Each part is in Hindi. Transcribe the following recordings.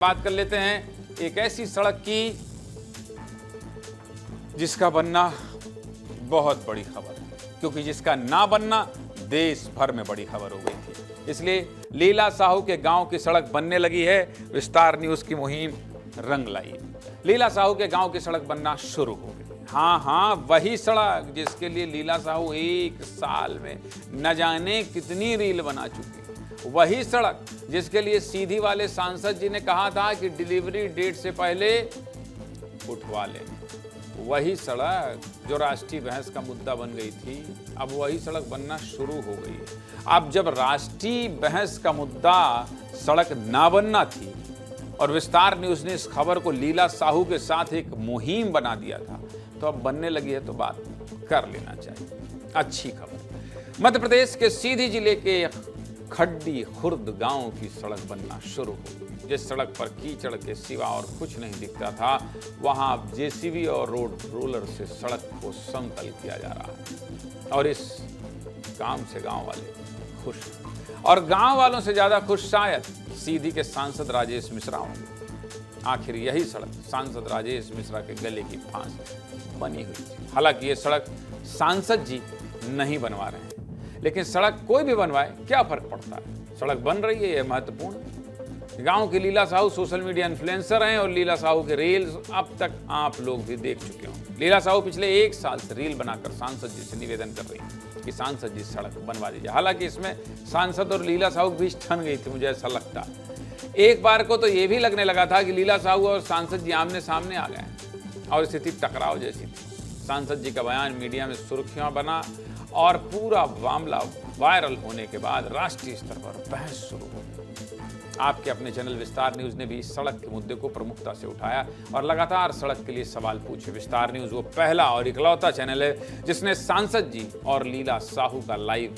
बात कर लेते हैं एक ऐसी सड़क की जिसका बनना बहुत बड़ी खबर है, क्योंकि जिसका ना बनना देश भर में बड़ी खबर हो गई थी। इसलिए लीला साहू के गांव की सड़क बनने लगी है। विस्तार न्यूज की मुहिम रंग लाई। लीला साहू के गांव की सड़क बनना शुरू हो गई। हाँ, वही सड़क जिसके लिए लीला साहू एक साल में न जाने कितनी रील बना चुकी। वही सड़क जिसके लिए सीधी वाले सांसद जी ने कहा था कि डिलीवरी डेट से पहले उठवा लें। वही सड़क जो राष्ट्रीय बहस का मुद्दा बन गई थी, अब वही सड़क बनना शुरू हो गई है। अब जब राष्ट्रीय बहस का मुद्दा सड़क ना बनना थी और विस्तार न्यूज ने इस खबर को लीला साहू के साथ एक मुहिम बना दिया था, तो अब बनने लगी है तो बात कर लेना चाहिए। अच्छी खबर, मध्य प्रदेश के सीधी जिले के खड्डी खुर्द गांव की सड़क बनना शुरू हो गई। जिस सड़क पर कीचड़ के सिवा और कुछ नहीं दिखता था, वहां अब जेसीबी और रोड रोलर से सड़क को समतल किया जा रहा है। और इस काम से गांव वाले खुश, और गांव वालों से ज्यादा खुश शायद सीधी के सांसद राजेश मिश्रा होंगे। आखिर यही सड़क सांसद राजेश मिश्रा के गले की फांस बनी हुई थी। हालांकि ये सड़क सांसद जी नहीं बनवा रहे हैं, लेकिन सड़क कोई भी बनवाए क्या फर्क पड़ता है। सड़क बन रही है, यह महत्वपूर्ण। गांव के लीला साहू सोशल मीडिया इन्फ्लुएंसर हैं और लीला साहू के रील्स अब तक आप लोग भी देख चुके होंगे। लीला साहू पिछले एक साल से रील बनाकर सांसद जी से निवेदन कर रही हैं कि सांसद जी सड़क बनवा दीजिए। हालांकि इसमें सांसद और लीला साहू के बीच ठन गई थी, मुझे ऐसा लगता है। एक बार को तो यह भी लगने लगा था कि लीला साहू और सांसद जी आमने सामने आ गए और स्थिति टकराव जैसी थी। सांसद जी का बयान मीडिया में सुर्खियां बना और पूरा मामला वायरल होने के बाद राष्ट्रीय स्तर पर बहस शुरू हो गई। आपके अपने चैनल विस्तार न्यूज ने भी इस सड़क के मुद्दे को प्रमुखता से उठाया और लगातार सड़क के लिए सवाल पूछे। विस्तार न्यूज वो पहला और इकलौता चैनल है जिसने सांसद जी और लीला साहू का लाइव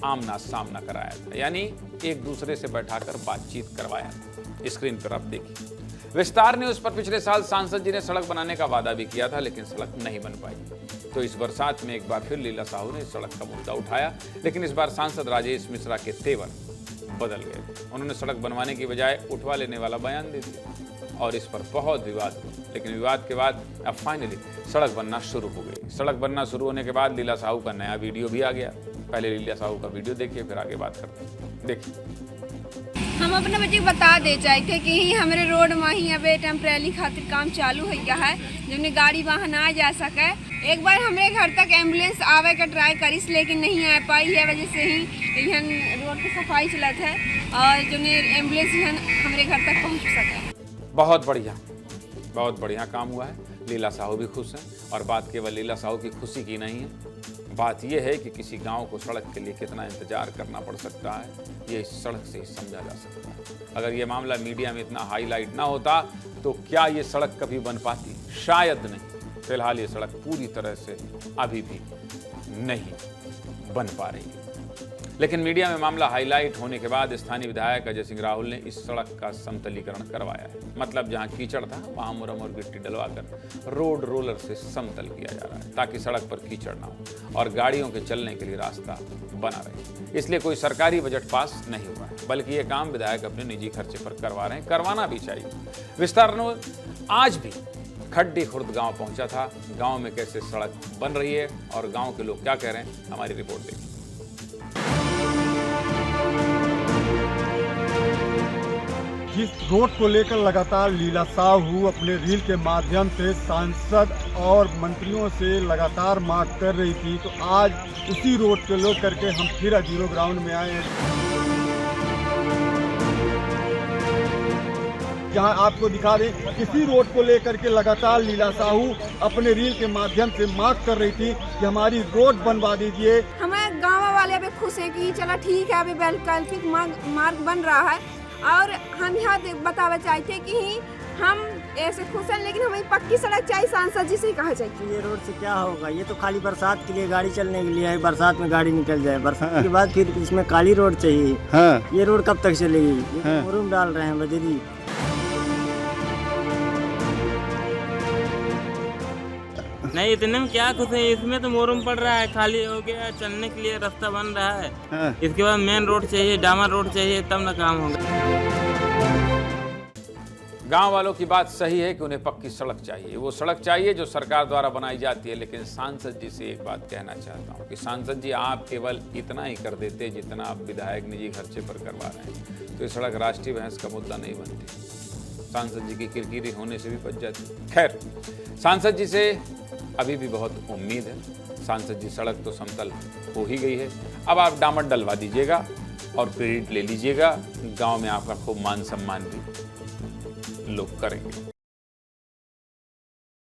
आमना सामना कराया था, यानी एक दूसरे से बैठाकर बातचीत करवाया था। स्क्रीन पर आप देखिए। विस्तार न्यूज पर पिछले साल सांसद जी ने सड़क बनाने का वादा भी किया था, लेकिन सड़क नहीं बन पाई। तो इस बरसात में एक बार फिर लीला साहू ने सड़क का मुद्दा उठाया, लेकिन इस बार सांसद राजेश मिश्रा के तेवर बदल गए। उन्होंने सड़क बनवाने की बजाय उठवा लेने वाला बयान दे दिया और इस पर बहुत विवाद हुआ। लेकिन विवाद के बाद अब फाइनली सड़क बनना शुरू हो गई। सड़क बनना शुरू होने के बाद लीला साहू का नया वीडियो भी आ गया। पहले लीला साहू का वीडियो देखिए, फिर आगे बात करते हैं। देखिए। हम अपने बच्चे को बता दे चाहते कि हमारे रोड में ही अबे टेम्परेरी खातिर काम चालू हो गया है, जिनमें गाड़ी वहाँ ना जा सके। एक बार हमारे घर तक एम्बुलेंस आवे का ट्राई करिस, लेकिन नहीं आ पाई है। वजह से ही यहाँ रोड की सफाई चलत है और जो एम्बुलेंस हमारे घर तक पहुँच सके। बहुत बढ़िया काम हुआ है। लीला साहू भी खुश हैं और बात केवल लीला साहू की खुशी की नहीं है, बात यह है कि किसी गांव को सड़क के लिए कितना इंतजार करना पड़ सकता है, ये इस सड़क से ही समझा जा सकता है। अगर ये मामला मीडिया में इतना हाईलाइट ना होता तो क्या ये सड़क कभी बन पाती? शायद नहीं। फिलहाल ये सड़क पूरी तरह से अभी भी नहीं बन पा रही है, लेकिन मीडिया में मामला हाईलाइट होने के बाद स्थानीय विधायक अजय सिंह राहुल ने इस सड़क का समतलीकरण करवाया है। मतलब जहां कीचड़ था वहां मुरम और गिट्टी डलवाकर रोड रोलर से समतल किया जा रहा है, ताकि सड़क पर कीचड़ ना हो और गाड़ियों के चलने के लिए रास्ता बना रहे। इसलिए कोई सरकारी बजट पास नहीं हुआ है, बल्कि ये काम विधायक अपने निजी खर्चे पर करवा रहे हैं। करवाना भी चाहिए। विस्तार न्यूज आज भी खड्डी खुर्द गांव पहुंचा था। गांव में कैसे सड़क बन रही है और गांव के लोग क्या कह रहे हैं, हमारी रिपोर्ट देखिए। जिस रोड को लेकर लगातार लीला साहू अपने रील के माध्यम से सांसद और मंत्रियों से लगातार मांग कर रही थी, तो आज उसी रोड को लेकर के हम फिर जीरो ग्राउंड में आए हैं, जहां आपको दिखा दें इसी रोड को लेकर के लगातार लीला साहू अपने रील के माध्यम से मांग कर रही थी कि हमारी रोड बनवा दीजिए। हमें गाँव वाले अभी खुश हैं कि चला ठीक है, अभी वैकल्पिक मार्ग बन रहा है और हम यहाँ बतावा चाहते कि हम ऐसे खुश हैं, लेकिन हमें पक्की सड़क चाहिए। सांसद जी से कहा चाहिए। ये रोड से क्या होगा? ये तो खाली बरसात के लिए गाड़ी चलने के लिए है। बरसात में गाड़ी निकल जाए, बरसात के बाद फिर इसमें काली रोड चाहिए। हाँ। ये रोड कब तक चलेगी? हाँ। मुरुम डाल रहे हैं बजरी। नहीं, इतने में क्या खुश है? इसमें तो मोरम पड़ रहा है, खाली हो गया, चलने के लिए रास्ता बन रहा है। हाँ। इसके बाद मेन रोड चाहिए, डामर रोड चाहिए, तब ना काम होगा। गांव वालों की बात सही है कि उन्हें पक्की सड़क चाहिए, वो सड़क चाहिए जो सरकार द्वारा बनाई जाती है। लेकिन सांसद जी से एक बात कहना चाहता हूं कि सांसद जी, आप केवल इतना ही कर देते जितना आप विधायक निजी खर्चे पर करवा रहे हैं, तो ये सड़क राष्ट्रीय बहस का मुद्दा नहीं बनती। सांसद जी की किरकिरी होने से भी बच जाती। खैर, सांसद जी से अभी भी बहुत उम्मीद है। सांसद जी, सड़क तो समतल हो ही गई है, अब आप डामर डलवा दीजिएगा और क्रेडिट ले लीजिएगा। गांव में आपका खूब मान सम्मान भी लोग करेंगे।